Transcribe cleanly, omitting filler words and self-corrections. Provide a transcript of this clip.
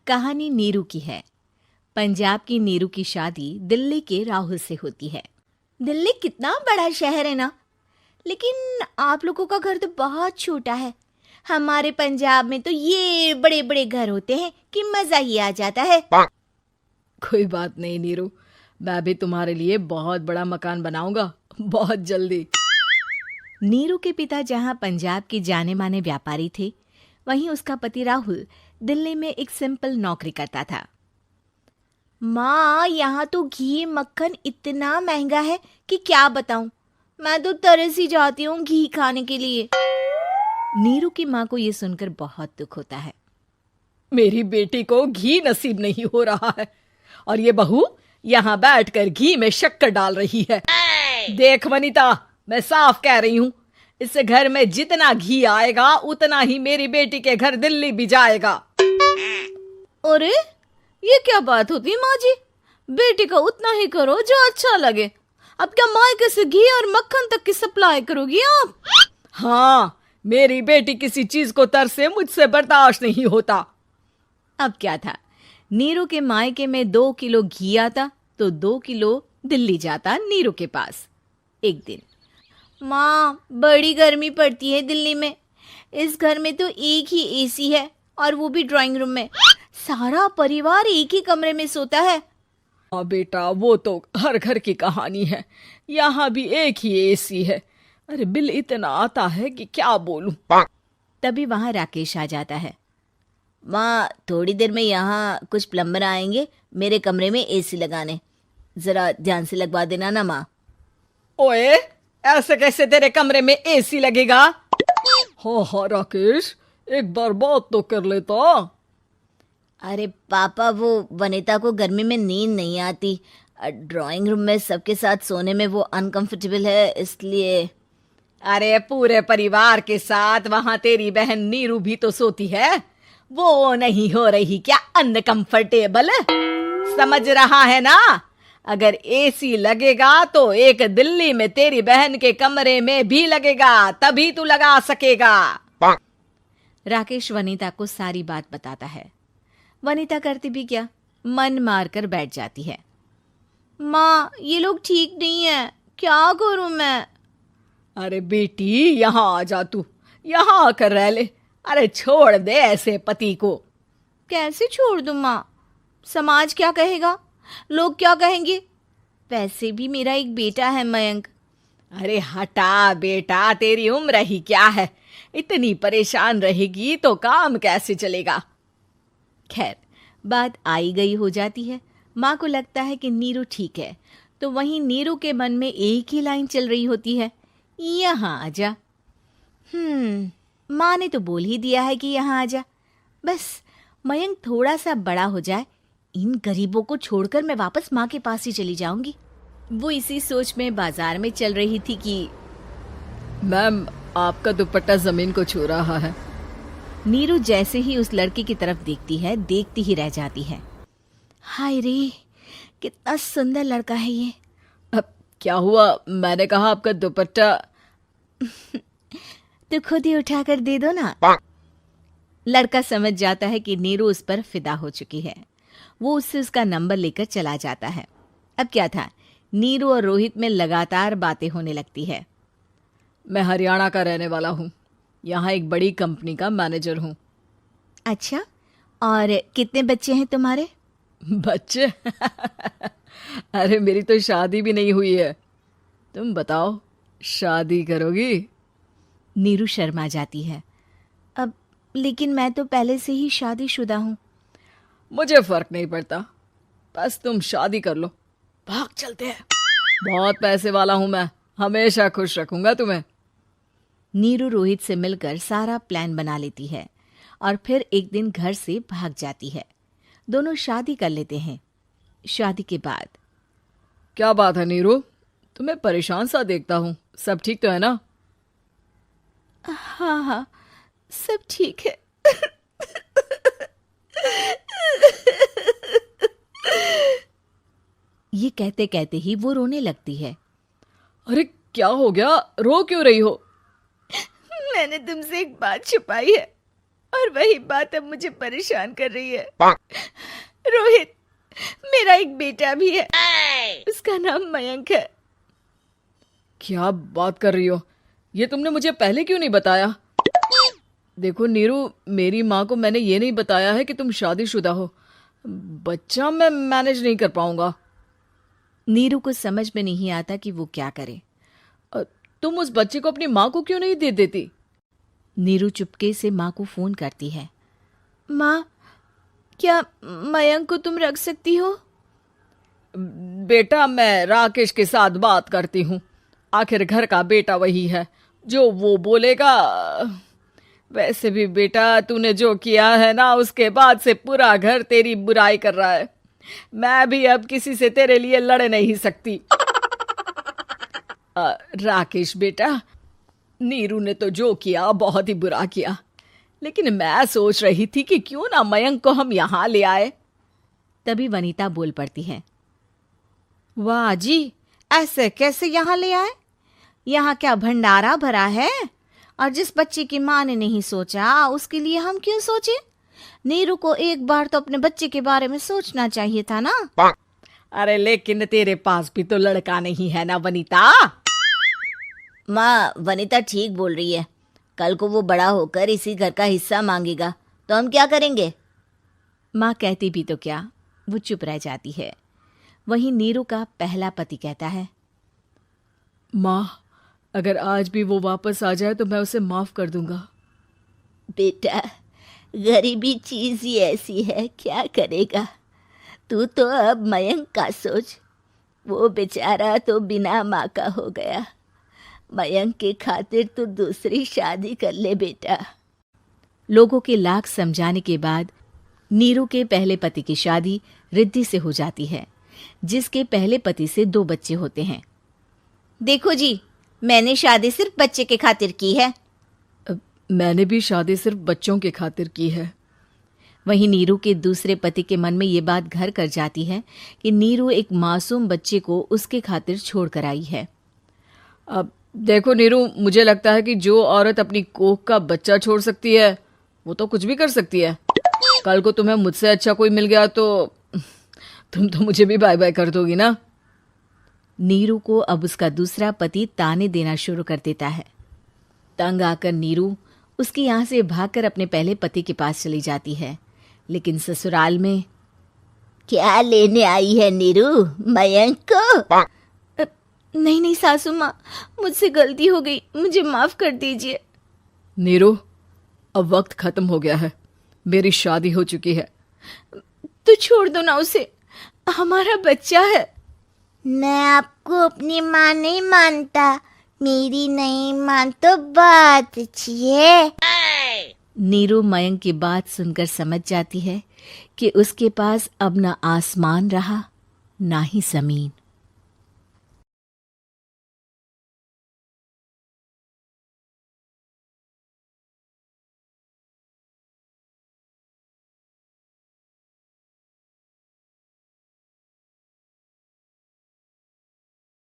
कहानी नीरू की है। पंजाब की नीरू की शादी दिल्ली के राहुल से होती है। दिल्ली कितना बड़ा शहर है ना, लेकिन आप लोगों का घर तो बहुत छोटा है। हमारे पंजाब में तो ये बड़े बड़े घर होते हैं कि मजा ही आ जाता है। कोई बात नहीं नीरू, मैं भी तुम्हारे लिए बहुत बड़ा मकान बनाऊंगा बहुत जल्दी। नीरू के पिता जहां पंजाब के जाने माने व्यापारी थे, वहीं उसका पति राहुल दिल्ली में एक सिंपल नौकरी करता था। माँ, यहाँ तो घी मक्खन इतना महंगा है कि क्या बताऊं। मैं तो तरस ही जाती हूँ घी खाने के लिए। नीरू की माँ को ये सुनकर बहुत दुख होता है। मेरी बेटी को घी नसीब नहीं हो रहा है और ये बहू यहाँ बैठकर घी में शक्कर डाल रही है। देख वनिता, मैं साफ कह रही हूँ, इस घर में जितना घी आएगा उतना ही मेरी बेटी के घर दिल्ली भी जाएगा। अरे ये क्या बात होती है माँ जी? बेटी का उतना ही करो जो अच्छा लगे। अब क्या मायके से घी और मक्खन तक की सप्लाई करोगी आप? हाँ, मेरी बेटी किसी चीज को तरसे मुझसे बर्दाश्त नहीं होता। अब क्या था, नीरू के मायके में 2 किलो घी आता तो 2 किलो दिल्ली जाता नीरू के पास। एक दिन, माँ बड़ी गर्मी पड़ती है दिल्ली में। इस घर में तो एक ही एसी है और वो भी ड्राइंग रूम में। सारा परिवार एक ही कमरे में सोता है। हाँ बेटा, वो तो हर घर की कहानी है। यहाँ भी एक ही एसी है। अरे बिल इतना आता है कि क्या बोलूं। तभी वहां राकेश आ जाता है। माँ, थोड़ी देर में यहाँ कुछ प्लम्बर आएंगे मेरे कमरे में एसी लगाने। जरा ध्यान से लगवा देना ना माँ। ओए, ऐसे कैसे तेरे कमरे में एसी लगेगा? हाँ राकेश, एक बार बात तो कर लेता। अरे पापा, वो वनिता को गर्मी में नींद नहीं आती। ड्राइंग रूम में सबके साथ सोने में वो अनकंफर्टेबल है, इसलिए। अरे पूरे परिवार के साथ वहां तेरी बहन नीरू भी तो सोती है। वो नहीं हो रही क्या अनकंफर्टेबल? समझ रहा है ना? अगर एसी लगेगा तो एक दिल्ली में तेरी बहन के कमरे में भी लगेगा, तभी तू लगा सकेगा। राकेश वनिता को सारी बात बताता है। वनिता करती भी क्या, मन मारकर बैठ जाती है। माँ, ये लोग ठीक नहीं है, क्या करूं मैं? अरे बेटी, यहाँ आ जा, तू यहाँ आकर रह ले। अरे छोड़ दे ऐसे पति को। कैसे छोड़ दूं माँ? समाज क्या कहेगा, लोग क्या कहेंगे? वैसे भी मेरा एक बेटा है मयंक। अरे हटा बेटा, तेरी उम्र ही क्या है, इतनी परेशान रहेगी तो काम कैसे चलेगा। खैर, बात आई गई हो जाती है। माँ को लगता है कि नीरू ठीक है, तो वहीं नीरू के मन में एक ही लाइन चल रही होती है, यहाँ आजा। माँ ने तो बोल ही दिया है कि यहाँ आजा। बस मयंक थोड़ा सा बड़ा हो जाए, इन गरीबों को छोड़कर मैं वापस माँ के पास ही चली जाऊंगी। वो इसी सोच में बाजार में चल रही थी कि मैम, आपका दुपट्टा जमीन को छू रहा है। नीरू जैसे ही उस लड़की की तरफ देखती है, देखती ही रह जाती है। हाय रे, कितना सुंदर लड़का है ये। अब क्या हुआ? मैंने कहा आपका दुपट्टा। तो खुद ही उठाकर दे दो ना। लड़का समझ जाता है कि नीरू उस पर फिदा हो चुकी है। वो उससे उसका नंबर लेकर चला जाता है। अब क्या था, नीरू और रोहित में लगातार बातें होने लगती है। मैं हरियाणा का रहने वाला हूँ, यहाँ एक बड़ी कंपनी का मैनेजर हूँ। अच्छा, और कितने बच्चे हैं तुम्हारे? बच्चे? अरे मेरी तो शादी भी नहीं हुई है। तुम बताओ, शादी करोगी? नीरू शर्मा जाती है। अब लेकिन मैं तो पहले से ही शादीशुदा हूँ। मुझे फर्क नहीं पड़ता, बस तुम शादी कर लो, भाग चलते हैं। बहुत पैसे वाला हूँ मैं, हमेशा खुश रखूंगा तुम्हें। नीरू रोहित से मिलकर सारा प्लान बना लेती है और फिर एक दिन घर से भाग जाती है। दोनों शादी कर लेते हैं। शादी के बाद, क्या बात है नीरू, तुम्हें परेशान सा देखता हूँ, सब ठीक तो है ना? हाँ हाँ, सब ठीक है। ये कहते कहते ही वो रोने लगती है। अरे क्या हो गया, रो क्यों रही हो? मैंने तुमसे एक बात छुपाई है। और वही बात अब मुझे परेशान कर रही है। रोहित, मेरा एक बेटा भी है, उसका नाम मयंक है। क्या बात कर रही हो? ये तुमने मुझे पहले क्यों नहीं बताया? देखो नीरू, मेरी माँ को मैंने ये नहीं बताया है कि तुम शादीशुदा हो। बच्चा मैं मैनेज नहीं कर पाऊंगा। नीरू को समझ में नहीं आता कि वो क्या करे। तुम उस बच्चे को अपनी माँ को क्यों नहीं दे देती? नीरू चुपके से माँ को फोन करती है। माँ, क्या मयंक को तुम रख सकती हो? बेटा, मैं राकेश के साथ बात करती हूँ। आखिर घर का बेटा वही है, जो वो बोलेगा। वैसे भी बेटा, तूने जो किया है ना, उसके बाद से पूरा घर तेरी बुराई कर रहा है। मैं भी अब किसी से तेरे लिए लड़ नहीं सकती। राकेश बेटा, नीरू ने तो जो किया बहुत ही बुरा किया, लेकिन मैं सोच रही थी कि क्यों ना मयंक को हम यहाँ ले आए। तभी वनीता बोल पड़ती है। वाह जी, ऐसे कैसे यहाँ ले आए? यहाँ क्या भंडारा भरा है? और जिस बच्चे की माँ ने नहीं सोचा, उसके लिए हम क्यों सोचे? नीरू को एक बार तो अपने बच्चे के बारे में सोचना चाहिए था ना। अरे लेकिन तेरे पास भी तो लड़का नहीं है ना वनीता। माँ, वनीता ठीक बोल रही है। कल को वो बड़ा होकर इसी घर का हिस्सा मांगेगा तो हम क्या करेंगे? माँ कहती भी तो क्या, वो चुप रह जाती है। वहीं नीरू का पहला पति कहता है। माँ, अगर आज भी वो वापस आ जाए तो मैं उसे माफ कर दूंगा। बेटा, गरीबी चीज ही ऐसी है, क्या करेगा? तू तो अब मयंक का सोच। वो बेचारा तो बिना माँ का हो गया। मयंक के खातिर तू दूसरी शादी कर ले बेटा। लोगों के लाख समझाने के बाद नीरू के पहले पति की शादी रिद्धि से हो जाती है, जिसके पहले पति से 2 बच्चे होते हैं। देखो जी, मैंने शादी सिर्फ बच्चे के खातिर की है। मैंने भी शादी सिर्फ बच्चों के खातिर की है। वहीं नीरू के दूसरे पति के मन में ये बात घर कर जाती है कि नीरू एक मासूम बच्चे को उसके खातिर छोड़ कर आई है। अब देखो नीरू, मुझे लगता है कि जो औरत अपनी कोख का बच्चा छोड़ सकती है, वो तो कुछ भी कर सकती है। कल को तुम्हें मुझसे अच्छा कोई मिल गया तो तुम तो मुझे भी बाय बाय कर दोगी ना। नीरू को अब उसका दूसरा पति ताने देना शुरू कर देता है। तंग आकर नीरू उसके यहाँ से भागकर अपने पहले पति के पास चली जाती है, लेकिन ससुराल में क्या लेने आई है नीरू, मयंक को? नहीं नहीं सासू माँ, मुझसे गलती हो गई, मुझे माफ कर दीजिए। नीरू, अब वक्त खत्म हो गया है, मेरी शादी हो चुकी है। तो छोड़ दो ना उसे, हमारा बच्चा है। मैं आपको अपनी माँ नहीं मानता, मेरी नहीं मान तो बात अच्छी है। नीरू मयंक की बात सुनकर समझ जाती है कि उसके पास अब न आसमान रहा ना ही जमीन।